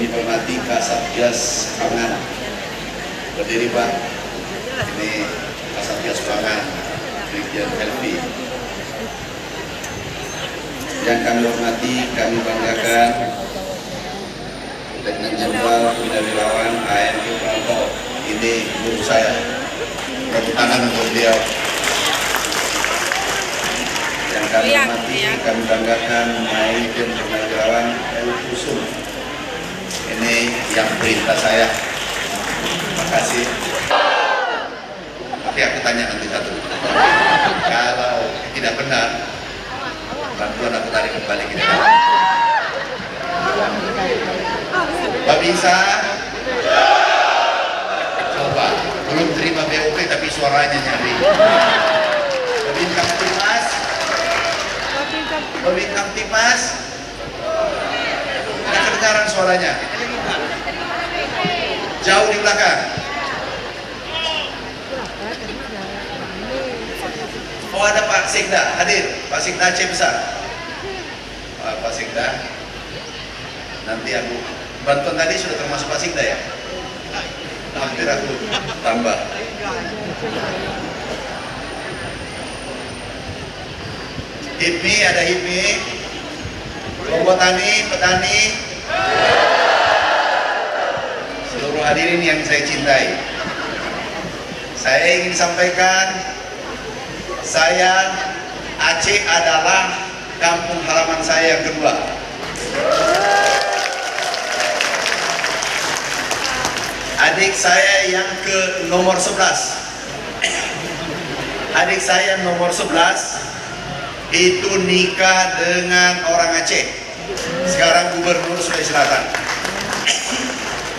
dihormati Kasatgas Pangan. Berdiri Pak, ini Kasatgas Pangan, Brigjen Helvi. Yang kami hormati, kami banggakan Letnan Jenderal Purnawirawan ANI Prabowo. Ini guru saya. Tepuk tangan untuk beliau. Yang kami hormati, kami banggakan Majen Purnawirawan Heru Kusum. Ini yang perintah saya. Terima kasih. Tapi aku tanya nanti satu. Kalau tidak benar, bantuan aku tarik kembali ke depan. Pak bisa? Coba, belum terima BOP tapi suaranya nyari. Bintang Timas? Bintang Timas? Ada kedengaran suaranya? Jauh di belakang. Oh ada Pak Sekda hadir, Pak Sekda Aceh besar. Pak Sekda, nanti aku bantuan tadi sudah termasuk Pak Sekda ya? Hampir aku tambah. HIPMI ada HIPMI, kelompok tani, petani, seluruh hadirin yang saya cintai. Saya ingin sampaikan, saya Aceh adalah kampung halaman saya yang kedua. Adik saya yang ke nomor 11. Adik saya nomor 11 itu nikah dengan orang Aceh. Sekarang gubernur Sulawesi Selatan.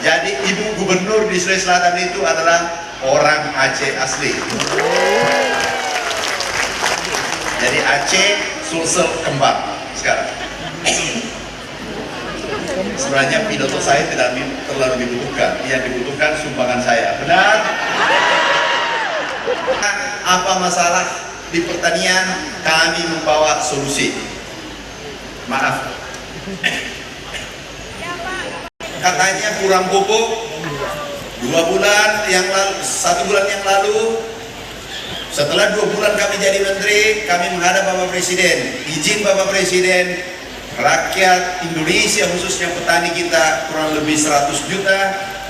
Jadi ibu gubernur di Sulawesi Selatan itu adalah orang Aceh asli. Jadi Aceh Sulsel kembang sekarang. Sebenarnya pidato saya tidak terlalu dibutuhkan. Yang dibutuhkan sumbangan saya. Benar? Apa masalah di pertanian? Kami membawa solusi. Maaf. Katanya kurang pupuk. 2 bulan yang lalu, 1 bulan yang lalu. Setelah 2 bulan kami jadi menteri, kami menghadap Bapak Presiden. Izin Bapak Presiden, rakyat Indonesia khususnya petani kita kurang lebih 100 juta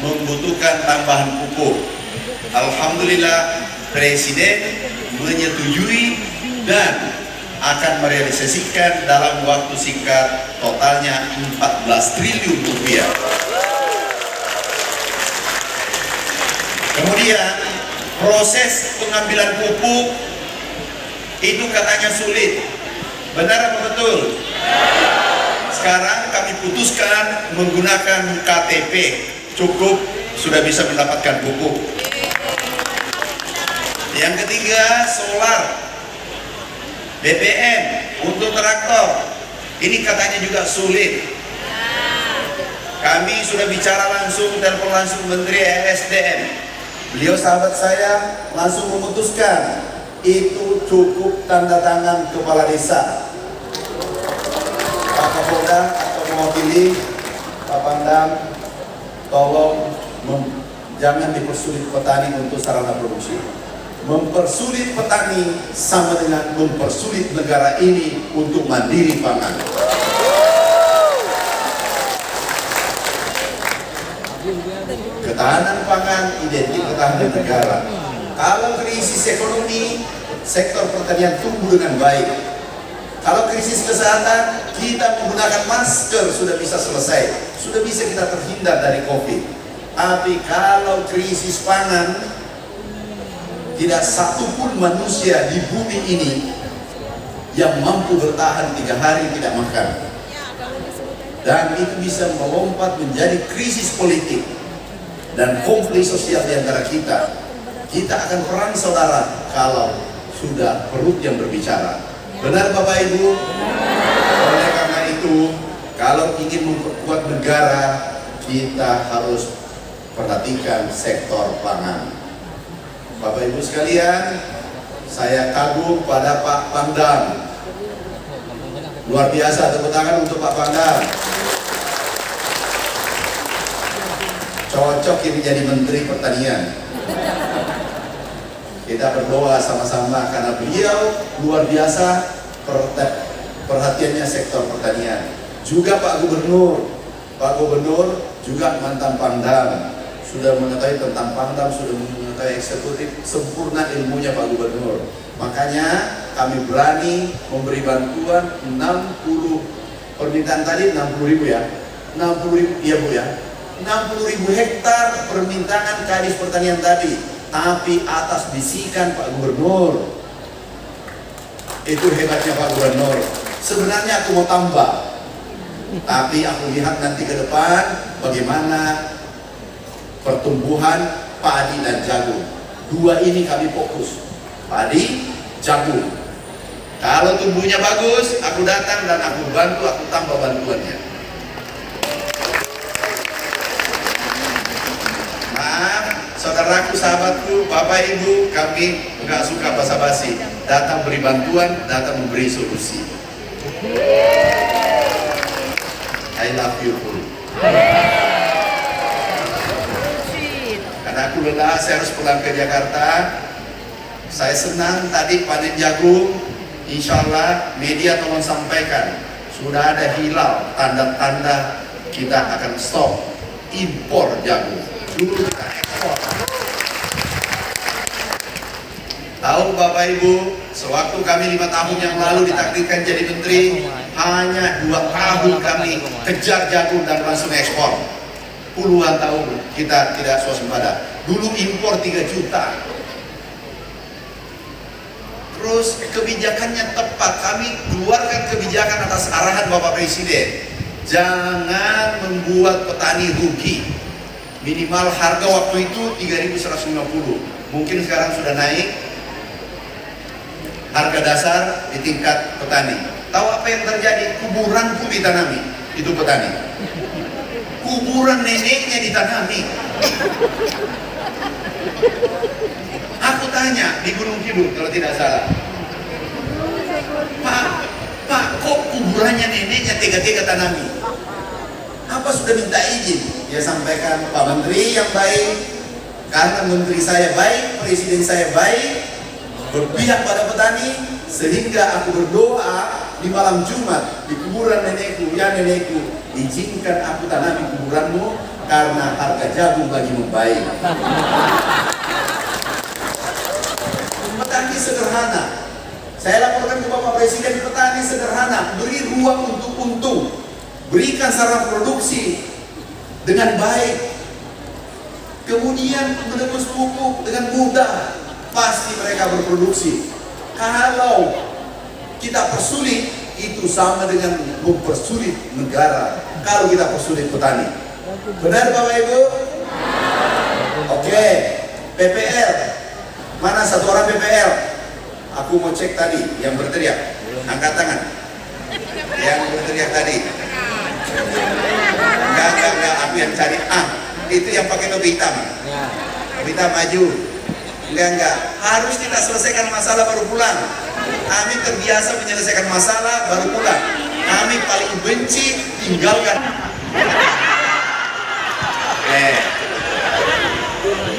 membutuhkan tambahan pupuk. Alhamdulillah Presiden menyetujui dan akan merealisasikan dalam waktu singkat totalnya 14 triliun rupiah. Kemudian proses pengambilan pupuk itu katanya sulit. Benar apa betul? Sekarang kami putuskan menggunakan KTP. Cukup sudah bisa mendapatkan pupuk. Yang ketiga, solar, BBM untuk traktor. Ini katanya juga sulit. Kami sudah bicara langsung, telepon langsung Menteri ESDM. Beliau sahabat saya langsung memutuskan itu cukup tanda tangan kepala desa. Pak Kapolda atau mewakili Pak Pangdam, tolong jangan dipersulit petani untuk sarana produksi. Mempersulit petani sama dengan mempersulit negara ini untuk mandiri pangan. Ketahanan pangan identik ketahanan negara. Kalau krisis ekonomi, sektor pertanian tumbuh dengan baik. Kalau krisis kesehatan, kita menggunakan masker sudah bisa selesai, sudah bisa kita terhindar dari COVID. Tapi kalau krisis pangan, tidak satupun manusia di bumi ini yang mampu bertahan 3 hari tidak makan. Dan itu bisa melompat menjadi krisis politik dan konflik sosial di antara kita. Kita akan perang saudara kalau sudah perut yang berbicara. Benar Bapak Ibu? Oleh karena itu, kalau ingin memperkuat negara, kita harus perhatikan sektor pangan. Bapak Ibu sekalian, saya kagum pada Pak Pangdam. Luar biasa, tepuk tangan untuk Pak Pangdam. cocok ini jadi Menteri Pertanian. Kita berdoa sama-sama karena beliau luar biasa perhatiannya sektor pertanian. Juga Pak Gubernur juga mantan Pangdam, sudah mengetahui tentang Pangdam, sudah mengetahui eksekutif, sempurna ilmunya Pak Gubernur. Makanya kami berani memberi bantuan 60 permintaan tadi 60.000 ya, 60.000 iya Bu ya, 60.000 hektar permintaan Kadis Pertanian tadi, tapi atas bisikan Pak Gubernur. Itu hebatnya Pak Gubernur. Sebenarnya aku mau tambah, tapi aku lihat nanti ke depan bagaimana pertumbuhan padi dan jagung. Dua ini kami fokus, padi, jagung. Kalau tumbuhnya bagus, aku datang dan aku bantu, aku tambah bantuannya. Maaf, saudaraku, sahabatku, Bapak Ibu, kami nggak suka basa-basi. Datang beri bantuan, datang memberi solusi. I love you full. Karena aku lelah, saya harus pulang ke Jakarta. Saya senang tadi panen jagung. Insya Allah media tolong sampaikan, sudah ada hilal, tanda-tanda kita akan stop impor jagung. Dulu kita ekspor. Tahu Bapak Ibu, sewaktu kami 5 tahun yang lalu ditakdirkan jadi menteri, hanya 2 tahun kami kejar jagung dan langsung ekspor. Puluhan tahun kita tidak swasembada. Dulu impor 3 juta. Terus kebijakannya tepat, kami keluarkan kebijakan atas arahan Bapak Presiden. Jangan membuat petani rugi. Minimal harga waktu itu 3.150. Mungkin sekarang sudah naik. Harga dasar di tingkat petani. Tahu apa yang terjadi? Kuburanku ditanami, itu petani. Kuburan neneknya ditanami. Aku tanya di Gunung Kidul kalau tidak salah, Pak, kok kuburannya neneknya tega-tega tanami? Apa sudah minta izin? Dia sampaikan, Pak Menteri yang baik, karena Menteri saya baik, Presiden saya baik, berpihak pada petani, sehingga aku berdoa di malam Jumat di kuburan nenekku, ya nenekku, izinkan aku tanami kuburanmu karena harga jagung lagi membaik. Petani sederhana. Saya laporkan ke Bapak Presiden, petani sederhana, beri ruang untuk untung, berikan sarana produksi dengan baik, kemudian menebus pupuk dengan mudah, pasti mereka berproduksi. Kalau kita persulit, itu sama dengan mempersulit negara. Kalau kita persulit petani, benar Bapak Ibu? Oke, PPL. Mana satu orang PPL? Aku mau cek tadi yang berteriak, angkat tangan. Yang berteriak tadi. Enggak, aku yang cari. Itu yang pakai topi hitam. Topi hitam maju. Enggak. Harus kita selesaikan masalah baru pulang. Kami terbiasa menyelesaikan masalah baru pulang. Kami paling benci tinggalkan.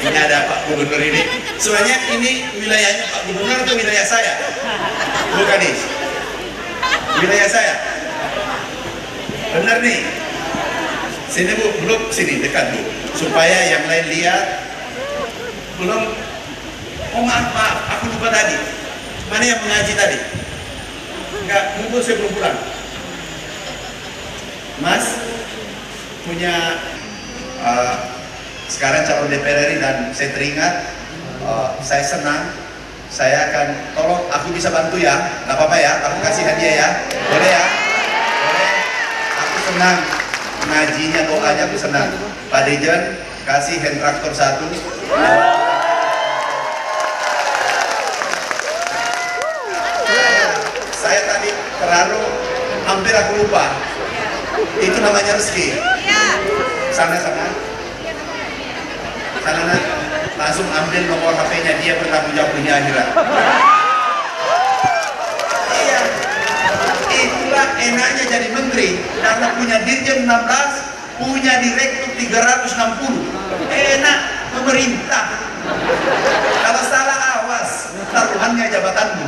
Ini ada Pak Gubernur ini. Sebenarnya ini wilayahnya Pak Gubernur atau wilayah saya? Bukan nih. Wilayah saya. Benar nih. Sini Bu, belum sini dekat Bu. Supaya yang lain lihat. Belum. Oh maaf, aku lupa tadi. Mana yang mengaji tadi? Enggak, mungkin saya belum pulang. Mas punya sekarang calon DPR RI dan saya teringat, saya senang, saya akan tolong, aku bisa bantu ya, nggak apa-apa ya, aku kasih hadiah ya, boleh ya, boleh, aku senang, ngajinya doanya aku senang. Pak Dejan kasih hand traktor 1. Saya tadi terharu, hampir aku lupa, itu namanya rezeki. Sana. Karena langsung ambil nomor HP-nya, dia bertanggung jawab dunia akhirat. Iya, itulah enaknya jadi menteri, karena punya dirjen 16, punya direktur 360. Enak pemerintah. Kalau salah awas, taruhannya jabatanmu.